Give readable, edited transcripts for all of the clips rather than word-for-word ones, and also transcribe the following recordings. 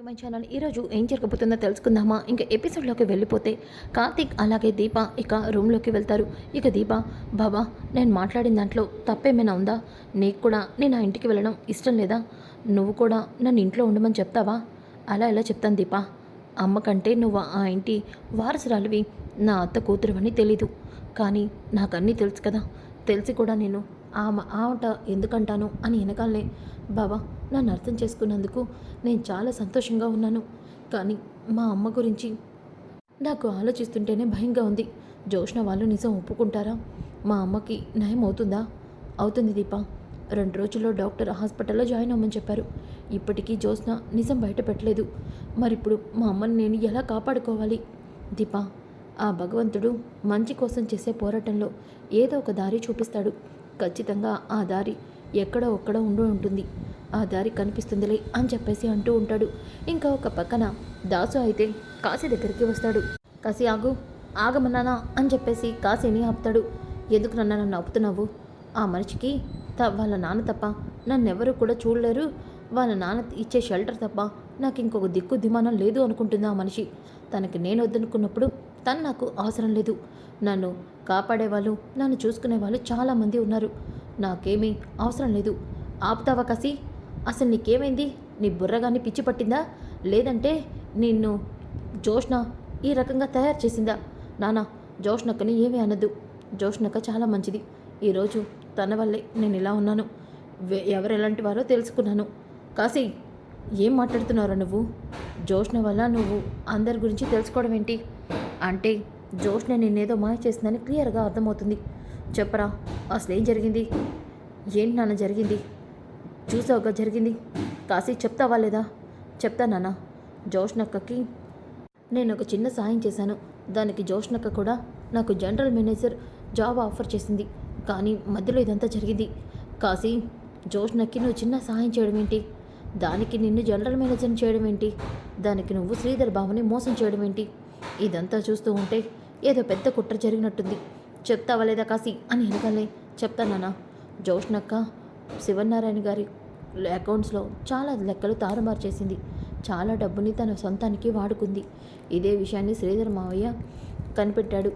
To my channel. ఈరోజు ఏం జరగబోతుందో తెలుసుకుందామా? ఇంకా ఎపిసోడ్లోకి వెళ్ళిపోతే కార్తీక్ అలాగే దీప ఇక రూమ్లోకి వెళ్తారు. ఇక దీప, బాబా నేను మాట్లాడిన దాంట్లో తప్పేమైనా ఉందా? నీకు కూడా నేను ఆ ఇంటికి వెళ్ళడం ఇష్టం లేదా? నువ్వు కూడా నన్ను ఇంట్లో ఉండమని చెప్తావా? అలా ఎలా చెప్తాను దీప? అమ్మ కంటే నువ్వు ఆ ఇంటి వారసురాలివి, నా అత్త కూతురు అని తెలీదు. కానీ నాకన్నీ తెలుసు కదా. తెలిసి కూడా నేను ఆట ఎందుకంటాను అని వెనకాలే బాబా నన్ను అర్థం చేసుకున్నందుకు నేను చాలా సంతోషంగా ఉన్నాను. కానీ మా అమ్మ గురించి నాకు ఆలోచిస్తుంటేనే భయంగా ఉంది. జోష్న వాళ్ళు నిజం ఒప్పుకుంటారా? మా అమ్మకి నయం అవుతుందా? అవుతుంది దీప. 2 రోజుల్లో డాక్టర్ హాస్పిటల్లో జాయిన్ అవ్వమని చెప్పారు. ఇప్పటికీ జోష్న నిజం బయట పెట్టలేదు. మరిప్పుడు మా అమ్మని నేను ఎలా కాపాడుకోవాలి? దీప, ఆ భగవంతుడు మంచి కోసం చేసే పోరాటంలో ఏదో ఒక దారి చూపిస్తాడు. ఖచ్చితంగా ఆ దారి ఎక్కడో ఒక్కడ ఉంటుంది. ఆ దారి కనిపిస్తుందిలే అని చెప్పేసి అంటూ ఉంటాడు. ఇంకా ఒక పక్కన దాసు అయితే కాశీ దగ్గరికి వస్తాడు. కాశీ ఆగు, ఆగమన్నానా అని చెప్పేసి కాశీని ఆపుతాడు. ఎందుకు నన్ను ఆపుతున్నావు? ఆ మనిషికి వాళ్ళ నాన్న తప్ప నన్నెవరూ కూడా చూడలేరు. వాళ్ళ నాన్న ఇచ్చే షెల్టర్ తప్ప నాకు ఇంకొక దిక్కు దిమానం లేదు అనుకుంటుంది ఆ మనిషి. తనకి నేను వద్దనుకున్నప్పుడు తను నాకు అవసరం లేదు. నన్ను కాపాడేవాళ్ళు, నన్ను చూసుకునేవాళ్ళు చాలామంది ఉన్నారు. నాకేమీ అవసరం లేదు. ఆపుతావా కాశీ? అసలు నీకేమైంది? నీ బుర్రగాని పిచ్చి పట్టిందా? లేదంటే నిన్ను జోష్న ఈ రకంగా తయారు చేసిందా? నానా, జోష్నక్కని ఏమీ అనద్దు. జోష్నక్క చాలా మంచిది. ఈరోజు తన వల్లే నేను ఇలా ఉన్నాను. ఎవరు ఎలాంటి వారో తెలుసుకున్నాను. కాశీ, ఏం మాట్లాడుతున్నారో నువ్వు? జోష్న వల్ల నువ్వు అందరి గురించి తెలుసుకోవడం ఏంటి? అంటే జోష్న నిన్నేదో మాయ చేసిందని క్లియర్గా అర్థమవుతుంది. చెప్పరా, అసలు ఏం జరిగింది? ఏంటి నాన్న జరిగింది? చూసావుగా జరిగింది. కాశీ, చెప్తావా లేదా? చెప్తా నాన్న. జోష్నక్కకి నేను ఒక చిన్న సాయం చేశాను. దానికి జోష్నక్క కూడా నాకు జనరల్ మేనేజర్ జాబ్ ఆఫర్ చేసింది. కానీ మధ్యలో ఇదంతా జరిగింది. కాశీ, జోష్నక్కి నువ్వు చిన్న సహాయం చేయడం ఏంటి? దానికి నిన్ను జనరల్ మేనేజర్ని చేయడం ఏంటి? దానికి నువ్వు శ్రీధర్ బాబుని మోసం చేయడం ఏంటి? ఇదంతా చూస్తూ ఉంటే ఏదో పెద్ద కుట్ర జరిగినట్టుంది. చెప్తావా లేదా కాశీ అని వెనకాలే చెప్తానా? జోష్నక్క శివనారాయణ గారి అకౌంట్స్లో చాలా లెక్కలు తారుమారు చేసింది. చాలా డబ్బుని తన సొంతానికి వాడుకుంది. ఇదే విషయాన్ని శ్రీధర్ మావయ్య కనిపెట్టాడు.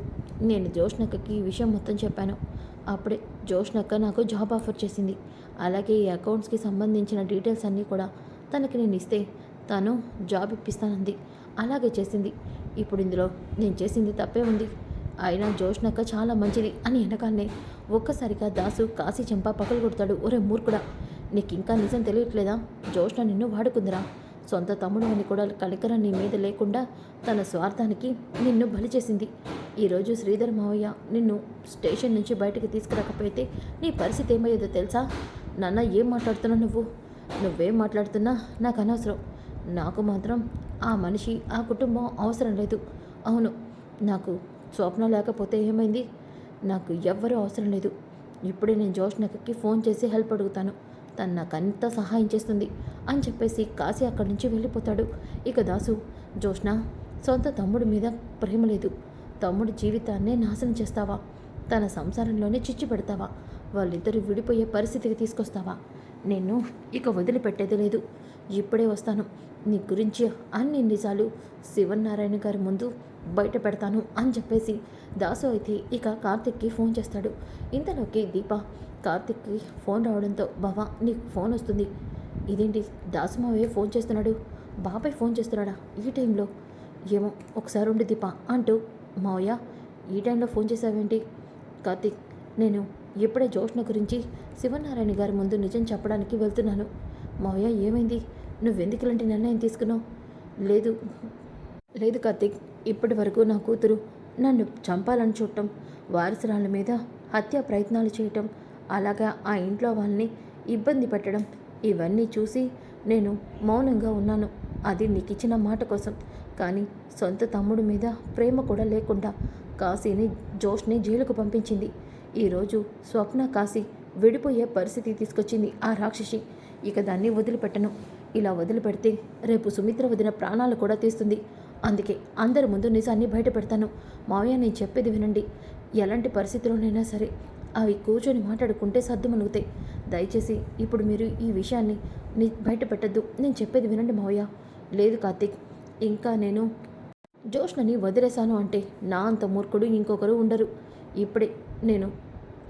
నేను జోష్నక్కకి ఈ విషయం మొత్తం చెప్పాను. అప్పుడే జోష్నక్క నాకు జాబ్ ఆఫర్ చేసింది. అలాగే ఈ అకౌంట్స్కి సంబంధించిన డీటెయిల్స్ అన్నీ కూడా తనకి నేను ఇస్తే తను జాబ్ ఇప్పిస్తానంది. అలాగే చేసింది. ఇప్పుడు ఇందులో నేను చేసింది తప్పే ఉంది. అయినా జోష్నక్క చాలా మంచిది అని వెనకాలనే ఒక్కసారిగా దాసు కాశీ చెంప పగలు కొడతాడు. ఒరే మూర్ఖుడా, నీకు ఇంకా నిజం తెలియట్లేదా? జోష్న నిన్ను వాడుకుందిరా. సొంత తమ్ముడు అని కూడా కనికరం నీ మీద లేకుండా తన స్వార్థానికి నిన్ను బలి చేసింది. ఈరోజు శ్రీధర్ మావయ్య నిన్ను స్టేషన్ నుంచి బయటకు తీసుకురాకపోతే నీ పరిస్థితి ఏమయ్యేదో తెలుసా? నాన్న, ఏం మాట్లాడుతున్నావు నువ్వు? నువ్వేం మాట్లాడుతున్నా నాకు అనవసరం. నాకు మాత్రం ఆ మనిషి, ఆ కుటుంబం అవసరం లేదు. అవును, నాకు స్వప్న లేకపోతే ఏమైంది? నాకు ఎవ్వరూ అవసరం లేదు. ఇప్పుడే నేను జోష్నక్కకి ఫోన్ చేసి హెల్ప్ అడుగుతాను. తను నాకు అంత సహాయం చేస్తుంది అని చెప్పేసి కాశీ అక్కడి నుంచి వెళ్ళిపోతాడు. ఇక దాసు, జోష్న, సొంత తమ్ముడి మీద ప్రేమ లేదు. తమ్ముడి జీవితాన్నే నాశనం చేస్తావా? తన సంసారంలోనే చిచ్చు పెడతావా? వాళ్ళిద్దరూ విడిపోయే పరిస్థితికి తీసుకొస్తావా? నేను ఇక వదిలిపెట్టేది లేదు. ఇప్పుడే వస్తాను. నీ గురించి అన్ని నిజాలు శివనారాయణ గారి ముందు బయట పెడతాను అని చెప్పేసి దాసు అయితే ఇక కార్తిక్కి ఫోన్ చేస్తాడు. ఇంతలోకి దీప కార్తిక్కి ఫోన్ రావడంతో, బావా నీకు ఫోన్ వస్తుంది. ఇదేంటి దాసు మావయ్య ఫోన్ చేస్తున్నాడు? బాబాయ్ ఫోన్ చేస్తున్నాడా ఈ టైంలో? ఏమో, ఒకసారి ఉండి దీప అంటూ, మావయ్య ఈ టైంలో ఫోన్ చేసావేంటి? కార్తిక్, నేను ఇప్పుడే జోష్న గురించి శివనారాయణ గారి ముందు నిజం చెప్పడానికి వెళ్తున్నాను. మావయ్య ఏమైంది? నువ్వెందుకు ఇలాంటి నిర్ణయం తీసుకున్నావు? లేదు లేదు కార్తిక్, ఇప్పటి వరకు నా కూతురు నన్ను చంపాలని చూడటం, వారసురాళ్ళ మీద హత్యా ప్రయత్నాలు చేయటం, అలాగా ఆ ఇంట్లో వాళ్ళని ఇబ్బంది పెట్టడం, ఇవన్నీ చూసి నేను మౌనంగా ఉన్నాను. అది నీకు ఇచ్చిన మాట కోసం. కానీ సొంత తమ్ముడి మీద ప్రేమ కూడా లేకుండా కాశీని, జోష్ని జైలుకు పంపించింది. ఈరోజు స్వప్న కాశీ విడిపోయే పరిస్థితి తీసుకొచ్చింది ఆ రాక్షసి. ఇక దాన్ని వదిలిపెట్టను. ఇలా వదిలిపెడితే రేపు సుమిత్ర వదిన ప్రాణాలు కూడా తీస్తుంది. అందుకే అందరి ముందు నిజాన్ని బయట పెడతాను. మావయ్య, నేను చెప్పేది వినండి. ఎలాంటి పరిస్థితుల్లోనైనా సరే అవి కూర్చొని మాట్లాడుకుంటే సర్దుమణుగుతాయి. దయచేసి ఇప్పుడు మీరు ఈ విషయాన్ని బయట పెట్టద్దు. నేను చెప్పేది వినండి మావయ్య. లేదు కార్తీక్, ఇంకా నేను జోష్నని వదిలేశాను అంటే నా అంత మూర్ఖుడు ఇంకొకరు ఉండరు. ఇప్పుడే నేను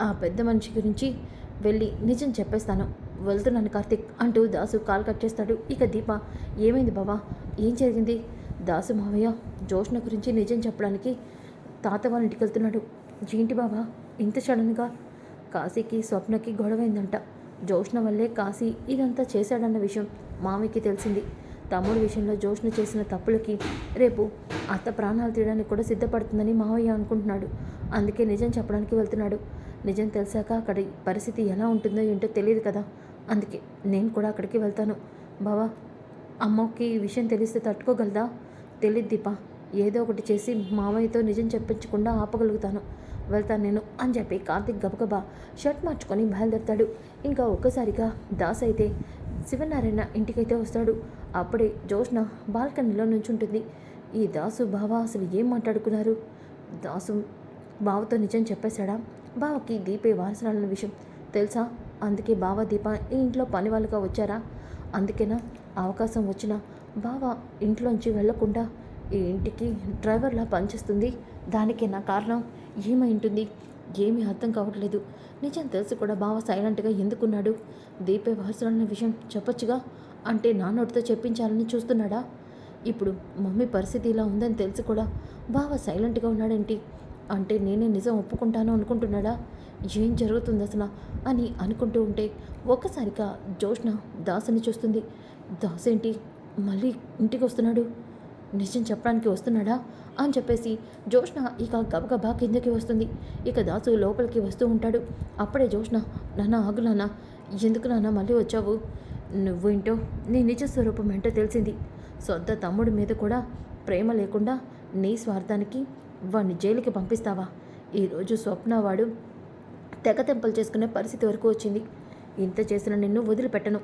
ఆ పెద్ద మనిషి గురించి వెళ్ళి నిజం చెప్పేస్తాను. వెళ్తున్నాను కార్తీక్ అంటూ దాసు కాల్ కట్ చేస్తాడు. ఇక దీప, ఏమైంది బావా, ఏం జరిగింది? దాసు మావయ్య జోష్న గురించి నిజం చెప్పడానికి తాత వాళ్ళ ఇంటికి వెళ్తున్నాడు. ఏంటి బావా ఇంత సడన్గా? కాశీకి స్వప్నకి గొడవైందంట. జోష్న వల్లే కాశీ ఇదంతా చేశాడన్న విషయం మామయ్యకి తెలిసింది. తమ్ముడి విషయంలో జోష్న చేసిన తప్పులకి రేపు అత్త ప్రాణాలు తీయడానికి కూడా సిద్ధపడుతుందని మావయ్య అనుకుంటున్నాడు. అందుకే నిజం చెప్పడానికి వెళ్తున్నాడు. నిజం తెలిసాక అక్కడి పరిస్థితి ఎలా ఉంటుందో ఏంటో తెలియదు కదా, అందుకే నేను కూడా అక్కడికి వెళ్తాను. బావా, అమ్మకి ఈ విషయం తెలిస్తే తట్టుకోగలదా? తెలియదు దీప, ఏదో ఒకటి చేసి మావయ్యతో నిజం చెప్పించకుండా ఆపగలుగుతాను. వెళ్తాను నేను అని చెప్పి కార్తీక్ గబగబా షర్ట్ మార్చుకొని బయలుదేరతాడు. ఇంకా ఒక్కసారిగా దాస్ అయితే శివనారాయణ ఇంటికైతే వస్తాడు. అప్పుడే జోష్న బాల్కనీలో నుంచుంటుంది. ఈ దాసు బావ అసలు ఏం మాట్లాడుకున్నారు? దాసు బావతో నిజం చెప్పేశాడా? బావకి దీపే వారసురాలన్న విషయం తెలుసా? అందుకే బావ దీప ఈ ఇంట్లో పని వాళ్ళుగా వచ్చారా? అందుకేనా అవకాశం వచ్చినా బావ ఇంట్లోంచి వెళ్లకుండా ఈ ఇంటికి డ్రైవర్లా పనిచేస్తుంది? దానికేనా కారణం? ఏమై ఉంటుంది? ఏమీ అర్థం కావట్లేదు. నిజం తెలిసి కూడా బావ సైలెంట్గా ఎందుకున్నాడు? దీపే వారసురాలన్న విషయం చెప్పొచ్చుగా, అంటే నా నోటితో చెప్పించాలని చూస్తున్నాడా? ఇప్పుడు మమ్మీ పరిస్థితి ఇలా ఉందని తెలిసి కూడా బావ సైలెంట్గా ఉన్నాడేంటి? అంటే నేనే నిజం ఒప్పుకుంటాను అనుకుంటున్నాడా? ఏం జరుగుతుంది అసలు అని అనుకుంటూ ఉంటే ఒక్కసారిగా జోష్న దాసుని చూస్తుంది. దాసేంటి మళ్ళీ ఇంటికి వస్తున్నాడు? నిజం చెప్పడానికి వస్తున్నాడా అని చెప్పేసి జోష్న ఇక గబగబా కిందకి వస్తుంది. ఇక దాసు లోపలికి వస్తూ ఉంటాడు. అప్పుడే జోష్న, నాన్న ఆగు నాన్న, ఎందుకు నాన్న మళ్ళీ వచ్చావు? నువ్వేంటో నీ నిజ స్వరూపం ఏంటో తెలిసింది. సొంత తమ్ముడి మీద కూడా ప్రేమ లేకుండా నీ స్వార్థానికి వాడిని జైలుకి పంపిస్తావా? ఈరోజు స్వప్న వాడు తెగతెంపలు చేసుకునే పరిస్థితి వరకు వచ్చింది. ఇంత చేసిన నిన్ను వదిలిపెట్టను.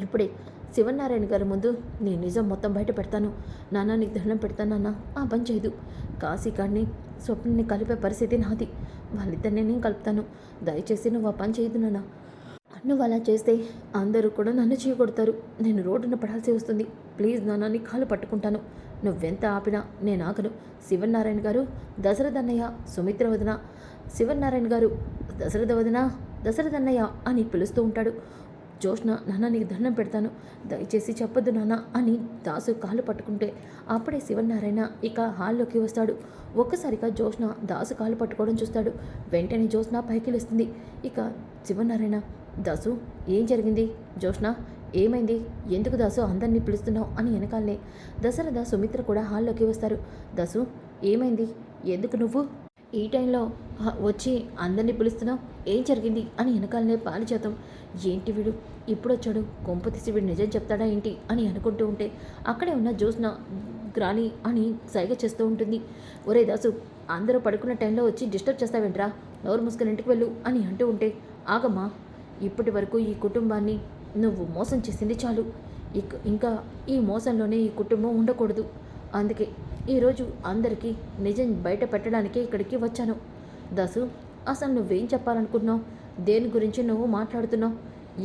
ఇప్పుడే శివనారాయణ గారి ముందు నీ నిజం మొత్తం బయట పెడతాను. నాన్న నీకు దండం పెడతాను నాన్న, ఆ పని చేయదు. కాశీకాడిని స్వప్నని కలిపే పరిస్థితి నాది. వాళ్ళిద్దరిని నేను కలుపుతాను. దయచేసి నువ్వు ఆ పని చేయదు నాన్న. నువ్వు అలా చేస్తే అందరూ కూడా నన్ను చేయగొడతారు. నేను రోడ్డున పడాల్సి వస్తుంది. ప్లీజ్ నాన్న, నీ కాలు పట్టుకుంటాను. నువ్వెంత ఆపినా నేను ఆగను. శివనారాయణ గారు, దశరథన్నయ్య, సుమిత్ర వదిన, శివనారాయణ గారు, దశరథ వదిన, దశరథన్నయ్య అని పిలుస్తూ ఉంటాడు. జోష్న, నాన్న నీకు దండం పెడతాను, దయచేసి చెప్పొద్దు నాన్న అని దాసు కాలు పట్టుకుంటే అప్పుడే శివనారాయణ ఇక హాల్లోకి వస్తాడు. ఒక్కసారిగా జోష్న దాసు కాలు పట్టుకోవడం చూస్తాడు. వెంటనే జోష్న పైకి లేస్తుంది. ఇక శివనారాయణ, దాసు ఏం జరిగింది? జోష్న ఏమైంది? ఎందుకు దాసు అందరినీ పిలుస్తున్నావు అని వెనకాలనే దశరథ, సుమిత్ర కూడా హాల్లోకి వస్తారు. దాసు ఏమైంది? ఎందుకు నువ్వు ఈ టైంలో వచ్చి అందరినీ పిలుస్తున్నావు? ఏం జరిగింది అని వెనకాలనే పారిజాతం, ఏంటి వీడు ఇప్పుడు వచ్చాడు, కొంప తీసి వీడు నిజం చెప్తాడా ఏంటి అని అనుకుంటూ ఉంటే అక్కడే ఉన్న జ్యోత్స్న గ్రాని అని సైగ చేస్తూ ఉంటుంది. ఒరే దాసు, అందరూ పడుకున్న టైంలో వచ్చి డిస్టర్బ్ చేస్తావేంట్రా, నోరు మూసుకుని ఇంటికి వెళ్ళు అని అంటూ ఉంటే, ఆగమ్మా, ఇప్పటి వరకు ఈ కుటుంబాన్ని నువ్వు మోసం చేసింది చాలు. ఇంకా ఈ మోసంలోనే ఈ కుటుంబం ఉండకూడదు. అందుకే ఈరోజు అందరికీ నిజం బయట పెట్టడానికే ఇక్కడికి వచ్చాను. దాసు, అసలు నువ్వేం చెప్పాలనుకున్నావు? దేని గురించి నువ్వు మాట్లాడుతున్నావు?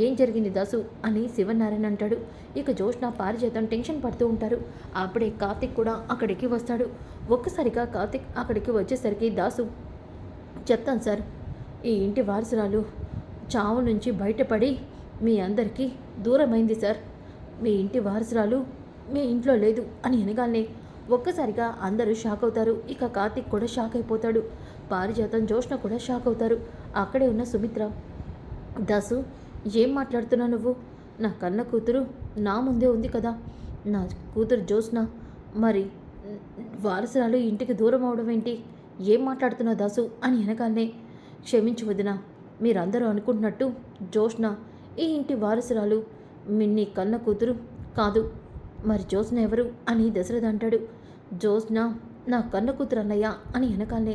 ఏం జరిగింది దాసు అని శివనారాయణ అంటాడు. ఇక జోష్న, పారిజాతం టెన్షన్ పడుతూ ఉంటారు. అప్పుడే కార్తిక్ కూడా అక్కడికి వస్తాడు. ఒక్కసారిగా కార్తిక్ అక్కడికి వచ్చేసరికి దాసు, చెప్తాను సార్, ఈ ఇంటి వారసురాలు చావు నుంచి బయటపడి మీ అందరికీ దూరమైంది సార్. మీ ఇంటి వారసురాలు మీ ఇంట్లో లేదు అని అనగానే ఒక్కసారిగా అందరూ షాక్ అవుతారు. ఇక కార్తిక్ కూడా షాక్ అయిపోతాడు. పారిజాతం, జోష్న కూడా షాక్ అవుతారు. అక్కడే ఉన్న సుమిత్ర, దాసు ఏం మాట్లాడుతున్నావు నువ్వు? నా కన్న కూతురు నా ముందే ఉంది కదా, నా కూతురు జోష్న మరి వారసురాలు ఇంటికి దూరం అవడం ఏంటి? ఏం మాట్లాడుతున్నావు దాసు అని అనగానే, క్షమించు వదిన, మీరందరూ అనుకుంటున్నట్టు జోష్న ఈ ఇంటి వారసురాలు నీ కన్న కూతురు కాదు. మరి జోష్న ఎవరు అని దశరథ అంటాడు. జోష్న నా కన్న కూతురు అన్నయ్య అని వెనకాలనే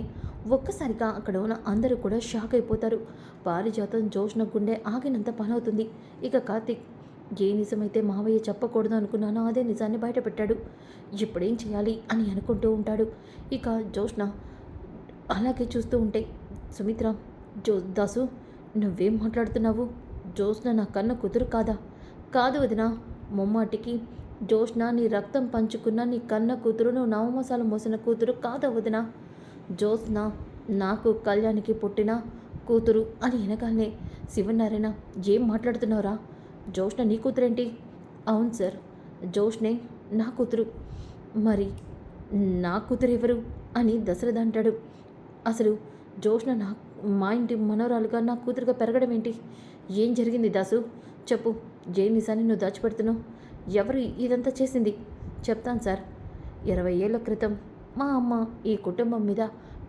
ఒక్కసారిగా అక్కడ ఉన్న అందరూ కూడా షాక్ అయిపోతారు. పారిజాతం జోష్న గుండె ఆగినంత పనవుతుంది. ఇక కార్తిక్, ఏ నిజమైతే మావయ్య చెప్పకూడదు అనుకున్నానో అదే నిజాన్ని బయటపెట్టాడు. ఇప్పుడేం చేయాలి అని అనుకుంటూ ఉంటాడు. ఇక జోష్న అలాగే చూస్తూ ఉంటే సుమిత్ర, దాసు నువ్వేం మాట్లాడుతున్నావు? జోష్న నా కన్న కూతురు కాదా? కాదు వదినా, ముమ్మాటికి జోష్న నీ రక్తం పంచుకున్న నీ కన్న కూతురు, నువ్వు నవమోసాలు మోసిన కూతురు కాదా వదినా? జోత్స్న నాకు కళ్యాణ్కి పుట్టిన కూతురు అని వెనకాలనే శివనారాయణ, ఏం మాట్లాడుతున్నావురా? జోష్న నీ కూతురేంటి? అవును సార్, జోష్నే నా కూతురు. మరి నా కూతురు ఎవరు అని దశరథ అంటాడు. అసలు జోష్న మా ఇంటి మనవరాలుగా నా కూతురుగా పెరగడం ఏంటి? ఏం జరిగింది దాసు? చెప్పు, ఏ నిజాన్ని నువ్వు దాచిపెడుతున్నావు? ఎవరు ఇదంతా చేసింది? చెప్తాను సార్. 20 ఏళ్ల క్రితం మా అమ్మ ఈ కుటుంబం మీద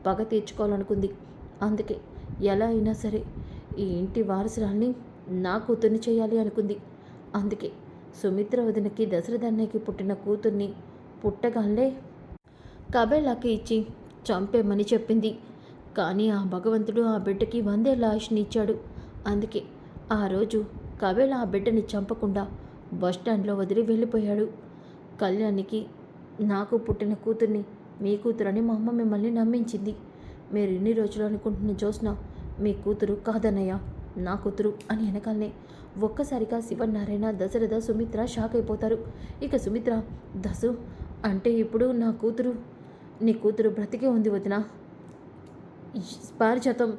పగ తీర్చుకోవాలనుకుంది. అందుకే ఎలా అయినా సరే ఈ ఇంటి వారసురాల్ని నా కూతుర్ని చేయాలి అనుకుంది. అందుకే సుమిత్ర వదినకి దశరథ అన్నయ్యకి పుట్టిన కూతుర్ని పుట్టగానే కబేళాకి ఇచ్చి చంపేమని చెప్పింది. కానీ ఆ భగవంతుడు ఆ బిడ్డకి 100 ఏళ్ల ఆయుష్ని ఇచ్చాడు. అందుకే ఆ రోజు కబేళ ఆ బిడ్డని చంపకుండా బస్టాండ్లో వదిలి వెళ్ళిపోయాడు. కళ్యాణ్కి నాకు పుట్టిన కూతుర్ని మీ కూతురని మా అమ్మ మిమ్మల్ని నమ్మించింది. మీరు ఇన్ని రోజులు అనుకుంటున్న జోస్న మీ కూతురు కాదన్నయ్య, నా కూతురు అని వెనకాలనే ఒక్కసారిగా శివనారాయణ, దశరథ, సుమిత్ర షాక్ అయిపోతారు. ఇక సుమిత్ర, దసు అంటే ఇప్పుడు నా కూతురు, నీ కూతురు బ్రతికే ఉంది వదినా? పారిజాతం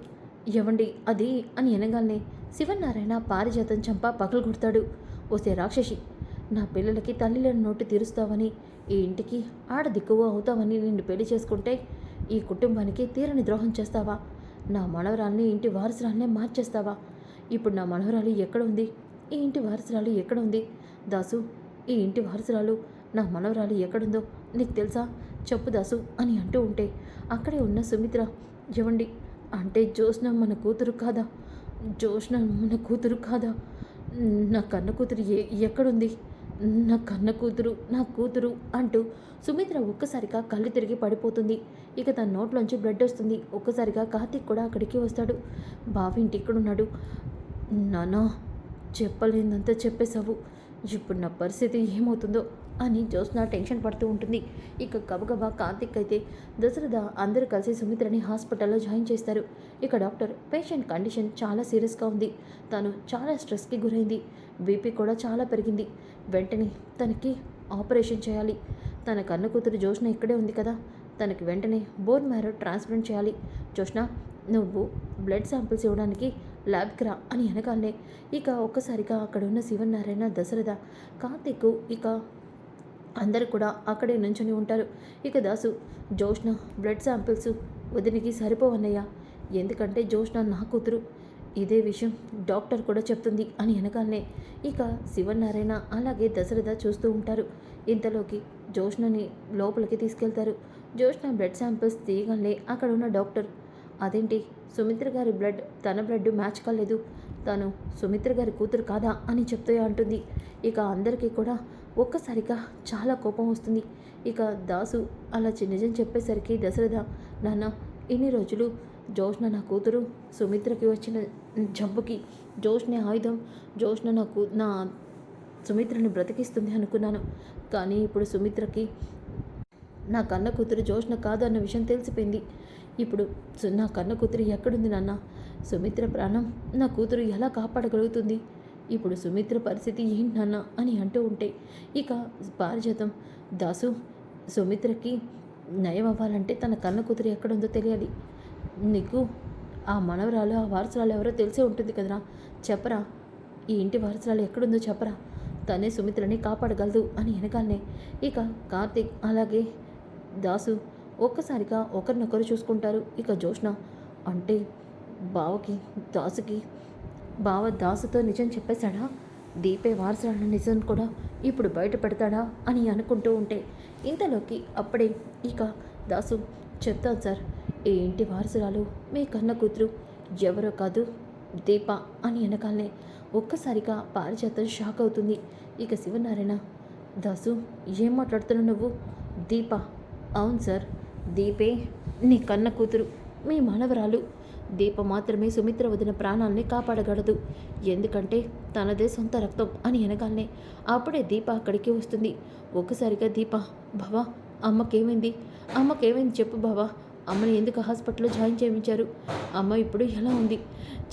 ఎవండి అది అని అనగానే శివనారాయణ పారిజాతం చంప పగలు కొడతాడు. ఓసే రాక్షసి, నా పిల్లలకి తల్లిలేని నోటు తీరుస్తావని, ఈ ఇంటికి ఆడదిక్కువ అవుతావని నిన్ను పెళ్లి చేసుకుంటే ఈ కుటుంబానికి తీరని ద్రోహం చేస్తావా? నా మనవరాల్ని ఇంటి వారసురాల్నే మార్చేస్తావా? ఇప్పుడు నా మనవరాలు ఎక్కడ ఉంది? ఈ ఇంటి వారసురాలు ఎక్కడ ఉంది? దాసు, ఈ ఇంటి వారసురాలు నా మనవరాలు ఎక్కడుందో నీకు తెలుసా? చెప్పు దాసు అని అంటూ ఉంటే అక్కడే ఉన్న సుమిత్ర, ఎవండి అంటే జోష్న మన కూతురు కాదా? జోష్న మన కూతురు కాదా? నా కన్న కూతురు ఎక్కడుంది? నా కన్న కూతురు, నా కూతురు అంటూ సుమిత్ర ఒక్కసారిగా కళ్ళు తిరిగి పడిపోతుంది. ఇక తన నోట్లోంచి బ్లడ్ వస్తుంది. ఒక్కసారిగా కార్తీక్ కూడా అక్కడికి వస్తాడు. బావింటి ఇక్కడున్నాడు. నానా, చెప్పలేనంత చెప్పేశావు. ఇప్పుడు నా పరిస్థితి ఏమవుతుందో అని జోస్న టెన్షన్ పడుతూ ఉంటుంది. ఇక గబగబా కార్తిక్ అయితే దశరథ అందరూ కలిసి సుమిత్రని హాస్పిటల్లో జాయిన్ చేస్తారు. ఇక డాక్టర్, పేషెంట్ కండిషన్ చాలా సీరియస్గా ఉంది, తను చాలా స్ట్రెస్కి గురైంది, బీపీ కూడా చాలా పెరిగింది, వెంటనే తనకి ఆపరేషన్ చేయాలి. తన కన్న కూతురు జోష్న ఇక్కడే ఉంది కదా, తనకి వెంటనే బోన్ మ్యారో ట్రాన్స్ప్లాంట్ చేయాలి. జోష్న, నువ్వు బ్లడ్ శాంపిల్స్ ఇవ్వడానికి ల్యాబ్కి రా అని అనగానే ఇక ఒక్కసారిగా అక్కడ ఉన్న శివనారాయణ, దశరథ, కార్తిక్ ఇక అందరూ కూడా అక్కడే నుంచొని ఉంటారు. ఇక దాసు, జోష్న బ్లడ్ శాంపిల్స్ వదినికి సరిపోవన్నయ్యా, ఎందుకంటే జోష్న నా కూతురు, ఇదే విషయం డాక్టర్ కూడా చెప్తుంది అని అనగానే ఇక శివనారాయణ అలాగే దశరథ చూస్తూ ఉంటారు. ఇంతలోకి జోష్నని లోపలికి తీసుకెళ్తారు. జోష్న బ్లడ్ శాంపిల్స్ తీయగానే అక్కడ ఉన్న డాక్టర్, అదేంటి సుమిత్ర గారి బ్లడ్ తన బ్లడ్ మ్యాచ్ కాలేదు, తను సుమిత్ర గారి కూతురు కాదా అని చెప్తూ అంటుంది. ఇక అందరికీ కూడా ఒక్కసారిగా చాలా కోపం వస్తుంది. ఇక దాసు అలా నిజం చెప్పేసరికి దశరథ, నాన్న, ఇన్ని రోజులు జోష్న నా కూతురు, సుమిత్రకి వచ్చిన జబ్బుకి జోష్నే ఆయుధం, జోష్న నా సుమిత్రని బ్రతికిస్తుంది అనుకున్నాను. కానీ ఇప్పుడు సుమిత్రకి నా కన్న కూతురు జోష్న కాదు అన్న విషయం తెలిసిపోయింది. ఇప్పుడు నా కన్న కూతురు ఎక్కడుంది నాన్న? సుమిత్ర ప్రాణం నా కూతురు ఎలా కాపాడగలుగుతుంది? ఇప్పుడు సుమిత్ర పరిస్థితి ఏంటి నాన్న అని అంటూ ఉంటే ఇక పారిజాతం, దాసు, సుమిత్రకి నయం అవ్వాలంటే తన కన్న కూతురు ఎక్కడుందో తెలియాలి. నీకు ఆ మనవరాలు, ఆ వారసురాలు ఎవరో తెలిసే ఉంటుంది కదరా, చెప్పరా, ఈ ఇంటి వారసురాలు ఎక్కడుందో చెప్పరా, తనే సుమిత్రని కాపాడగలదు అని వెనకాలనే ఇక కార్తీక్ అలాగే దాసు ఒక్కసారిగా ఒకరినొకరు చూసుకుంటారు. ఇక జోష్న, అంటే బావకి దాసుకి బావ దాసుతో నిజం చెప్పేశాడా? దీపే వారసురాల నిజం కూడా ఇప్పుడు బయట పెడతాడా అని అనుకుంటూ ఉంటే ఇంతలోకి అప్పుడే ఇక దాసు, చెప్తాను సార్, ఈ ఇంటి వారసురాలు మీ కన్న కూతురు ఎవరో కాదు, దీప అని వెనకాలనే ఒక్కసారిగా పారిజాతం షాక్ అవుతుంది. ఇక శివనారాయణ, దాసు ఏం మాట్లాడుతున్నావు నువ్వు? దీప? అవును సార్, దీపే నీ కన్న కూతురు, మీ మనవరాలు. దీప మాత్రమే సుమిత్ర వదిన ప్రాణాలని కాపాడగలదు, ఎందుకంటే తనదే సొంత రక్తం అని అనగానే అప్పుడే దీప అక్కడికి వస్తుంది. ఒక్కసారిగా దీప, బావా, అమ్మకేమైంది? అమ్మకేమైంది చెప్పు బావా, అమ్మని ఎందుకు హాస్పిటల్లో జాయిన్ చేయించారు? అమ్మ ఇప్పుడు ఎలా ఉంది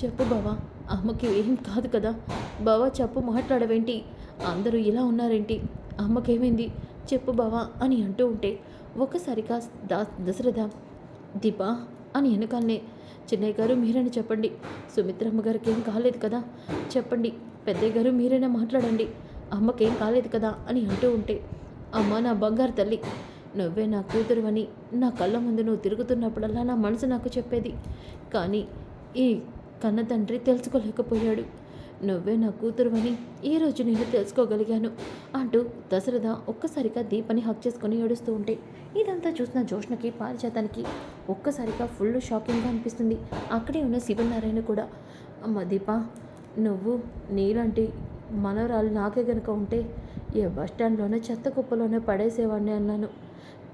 చెప్పు బావా, అమ్మకి ఏం కాదు కదా బావా, చెప్పు, మాట్లాడవేంటి? అందరూ ఇలా ఉన్నారేంటి అమ్మకేమైంది చెప్పు బావా అని అంటూ ఉంటే ఒక్కసారిగా దశరథ దీపా అని వెనకాలనే చిన్నయ్య గారు మీరైనా చెప్పండి, సుమిత్రమ్మ గారికి ఏం కాలేదు కదా చెప్పండి, పెద్దయ్య గారు మీరైనా మాట్లాడండి, అమ్మకేం కాలేదు కదా అని అంటూ ఉంటే అమ్మ నా బంగారు తల్లి, నువ్వే నా కూతురు అని నా కళ్ళ ముందు నువ్వు తిరుగుతున్నప్పుడల్లా నా మనసు నాకు చెప్పేది. కానీ ఈ కన్న తండ్రి తెలుసుకోలేకపోయాడు. నువ్వే నా కూతురు అని ఈరోజు నేను తెలుసుకోగలిగాను అంటూ దశరథ ఒక్కసారిగా దీపని హక్ చేసుకొని ఏడుస్తూ ఉంటే ఇదంతా చూసిన జోష్నకి పారిజాతానికి ఒక్కసారిగా ఫుల్ షాకింగ్గా అనిపిస్తుంది. అక్కడే ఉన్న శివనారాయణ కూడా అమ్మ దీప, నువ్వు నీలాంటి మనవరాలు నాకే గనుక ఉంటే ఏ బస్టాండ్లోనే చెత్త కుప్పలోనే పడేసేవాడిని అన్నాను.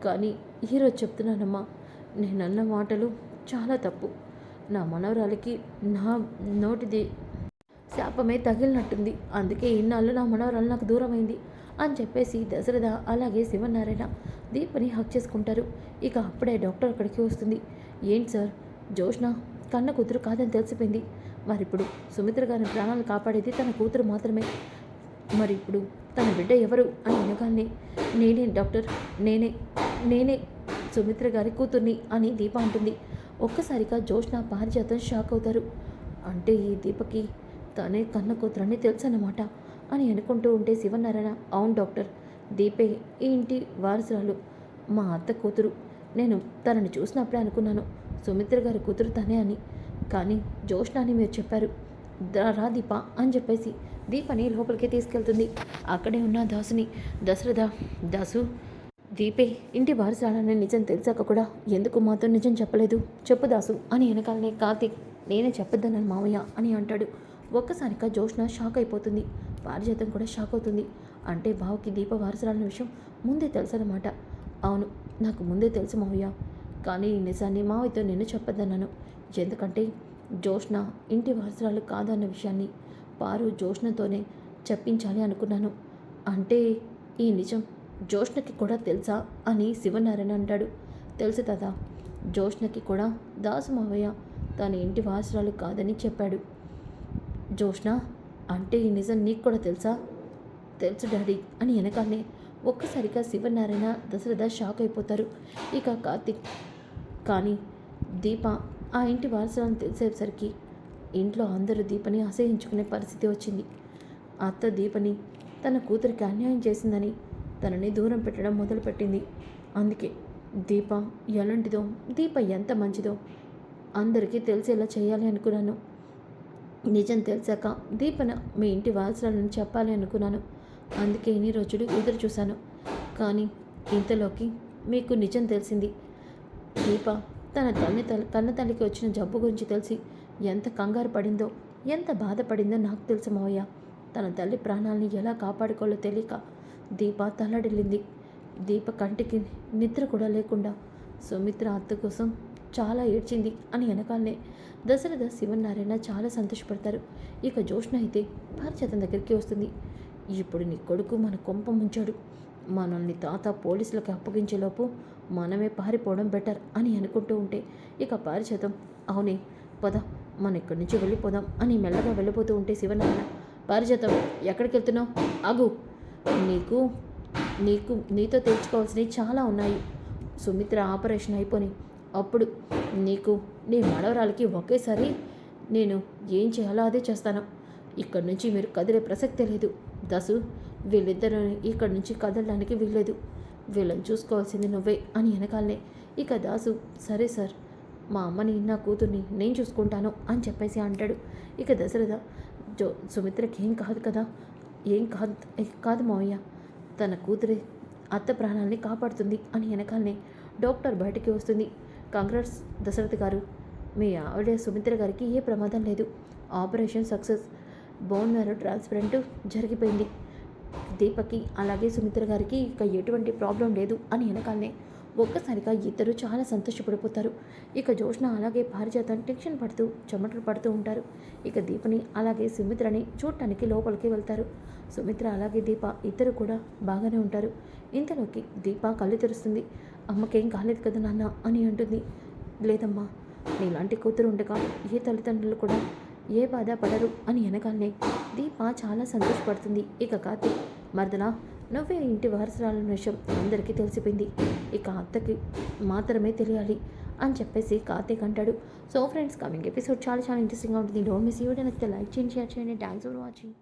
కానీ ఈరోజు చెప్తున్నానమ్మా, నేనన్న మాటలు చాలా తప్పు. నా మనవరాలికి నా నోటిది శాపమే తగిలినట్టుంది. అందుకే ఇన్నాళ్ళు నా మనవరాలు నాకు దూరమైంది అని చెప్పేసి దశరథ అలాగే శివనారాయణ దీపని హక్ చేసుకుంటారు. ఇక అప్పుడే డాక్టర్ అక్కడికి వస్తుంది. ఏంటి సార్, జోష్న కన్న కూతురు కాదని తెలిసిపోయింది. మరిప్పుడు సుమిత్ర గారి ప్రాణాలు కాపాడేది తన కూతురు మాత్రమే. మరి ఇప్పుడు తన బిడ్డ ఎవరు అని అనగానే నేనే డాక్టర్, నేనే సుమిత్ర గారి కూతుర్ని అని దీప అంటుంది. ఒక్కసారిగా జోష్న పారిజాతం షాక్ అవుతారు. అంటే ఈ దీపకి తనే కన్న కూతురని తెలుసన్నమాట అని అనుకుంటూ ఉంటే శివనారాయణ అవును డాక్టర్, దీపే ఈ ఇంటి వారసురాలు, మా అత్త కూతురు. నేను తనని చూసినప్పుడే అనుకున్నాను సుమిత్ర గారి కూతురు తనే అని. కానీ జోష్న అని మీరు చెప్పారు, రా దీప అని చెప్పేసి దీపని లోపలికి తీసుకెళ్తుంది. అక్కడే ఉన్న దాసుని దశరథ, దాసు దీపే ఇంటి వారసురాలని నిజం తెలిసాక కూడా ఎందుకు మాతో నిజం చెప్పలేదు చెప్పు దాసు అని వెనకాలనే కార్తీక్ నేనే చెప్పొద్దన్నాను మావయ్య అని అంటాడు. ఒక్కసారిగా జోష్న షాక్ అయిపోతుంది. పారిజాతం కూడా షాక్ అవుతుంది. అంటే బావకి దీప వారసురాలన్న విషయం ముందే తెలుసన్నమాట. అవును, నాకు ముందే తెలుసు మావయ్య, కానీ ఈ నిజాన్ని మావయ్యతో నేను చెప్పొద్దన్నాను. ఎందుకంటే జోష్న ఇంటి వారసురాలు కాదన్న విషయాన్ని పారు జోష్నతోనే చెప్పించాలి అనుకున్నాను. అంటే ఈ నిజం జోష్నకి కూడా తెలుసా అని శివనారాయణ అంటాడు. తెలుసు తాత, జోష్నకి కూడా దాసు మావయ్య తన ఇంటి వారసురాలు కాదని చెప్పాడు. జోష్న, అంటే ఈ నిజం నీకు కూడా తెలుసా? తెలుసు డాడీ అని వెనకాలనే ఒక్కసారిగా శివనారాయణ దశరథ షాక్ అయిపోతారు. ఇక కార్తీక్ కానీ దీప ఆ ఇంటి వారసులను తెలిసేసరికి ఇంట్లో అందరూ దీపని అసహించుకునే పరిస్థితి వచ్చింది. అత్త దీపని తన కూతురికి అన్యాయం చేసిందని తనని దూరం పెట్టడం మొదలుపెట్టింది. అందుకే దీప ఎలాంటిదో, దీప ఎంత మంచిదో అందరికీ తెలిసేలా చేయాలి అనుకున్నాను. నిజం తెలిసాక దీపన మీ ఇంటి వారసులను చెప్పాలి అనుకున్నాను. అందుకే ఇన్ని రోజులు ఎదురు చూశాను. కానీ ఇంతలోకి మీకు నిజం తెలిసింది. దీప తన కన్న తల్లికి వచ్చిన జబ్బు గురించి తెలిసి ఎంత కంగారు పడిందో, ఎంత బాధపడిందో నాకు తెలుసు మావయ్య. తన తల్లి ప్రాణాలని ఎలా కాపాడుకోవాలో తెలియక దీప తల్లడిల్లింది. దీప కంటికి నిద్ర కూడా లేకుండా సుమిత్ర అత్త కోసం చాలా ఏడ్చింది అని వెనకాలనే దశరథ శివనారాయణ చాలా సంతోషపడతారు. ఇక జోష్న అయితే పారిజాతం దగ్గరికి వస్తుంది. ఇప్పుడు నీ కొడుకు మన కొంప ముంచాడు, మనల్ని తాత పోలీసులకు అప్పగించేలోపు మనమే పారిపోవడం బెటర్ అని అనుకుంటూ ఉంటే ఇక పారిజాతం అవునే పద మన ఇక్కడి నుంచి వెళ్ళిపోదాం అని మెల్లగా వెళ్ళిపోతూ ఉంటే శివనారాయణ పారిజాతం ఎక్కడికి వెళ్తున్నావు? ఆగు, నీతో తెచ్చుకోవాల్సినవి చాలా ఉన్నాయి. సుమిత్ర ఆపరేషన్ అయిపోయి అప్పుడు నీకు నీ మనవరాలకి ఒకేసారి నేను ఏం చేయాలో అదే చేస్తాను. ఇక్కడి నుంచి మీరు కదిలే ప్రసక్తే లేదు. దాసు, వీళ్ళిద్దరూ ఇక్కడి నుంచి కదలడానికి వీల్లేదు. వీళ్ళని చూసుకోవాల్సింది నువ్వే అని వెనకాలనే ఇక దాసు సరే సార్, మా అమ్మని నా కూతుర్ని నేను చూసుకుంటాను అని చెప్పేసి అంటాడు. ఇక దశరథ సుమిత్రకి ఏం కాదు కదా, ఏం కాదు మావయ్య, తన కూతురే అత్త ప్రాణాలని కాపాడుతుంది అని వెనకాలనే డాక్టర్ బయటికి వస్తుంది. కంగ్రాట్స్ దశరథ్ గారు, మీ ఆవిడ సుమిత్ర గారికి ఏ ప్రమాదం లేదు, operation success, bone marrow transplant జరిగిపోయింది. దీపకి అలాగే సుమిత్ర గారికి ఇక ఎటువంటి ప్రాబ్లం లేదు అని వెనకాలనే ఒక్కసారిగా ఇద్దరు చాలా సంతోషపడిపోతారు. ఇక జోష్న అలాగే పారిజాతం టెన్షన్ పడుతూ చెమటలు పడుతూ ఉంటారు. ఇక దీపని అలాగే సుమిత్రని చూడటానికి లోపలికి వెళ్తారు. సుమిత్ర అలాగే దీప ఇద్దరు కూడా బాగానే ఉంటారు. ఇంతలోకి దీప కళ్ళు తెరుస్తుంది. అమ్మకేం కాలేదు కదా నాన్న అని అంటుంది. లేదమ్మా, నీలాంటి కూతురు ఉండగా ఏ తల్లిదండ్రులు కూడా ఏ బాధ పడరు అని వెనకాలనే దీప చాలా సంతోషపడుతుంది. ఇక కార్తీక్ మరదలా నువ్వే ఇంటి వారసురాలన్న విషయం అందరికీ తెలిసిపోయింది. ఇక అత్తకి మాత్రమే తెలియాలి అని చెప్పేసి కార్తీక్ అంటాడు. సో ఫ్రెండ్స్, కమింగ్ ఎపిసోడ్ చాలా చాలా ఇంట్రెస్టింగ్గా ఉంటుంది. Don't miss. ఈ వీడియో నచ్చితే లైక్ చేయండి, షేర్ చేయండి. Thanks for watching.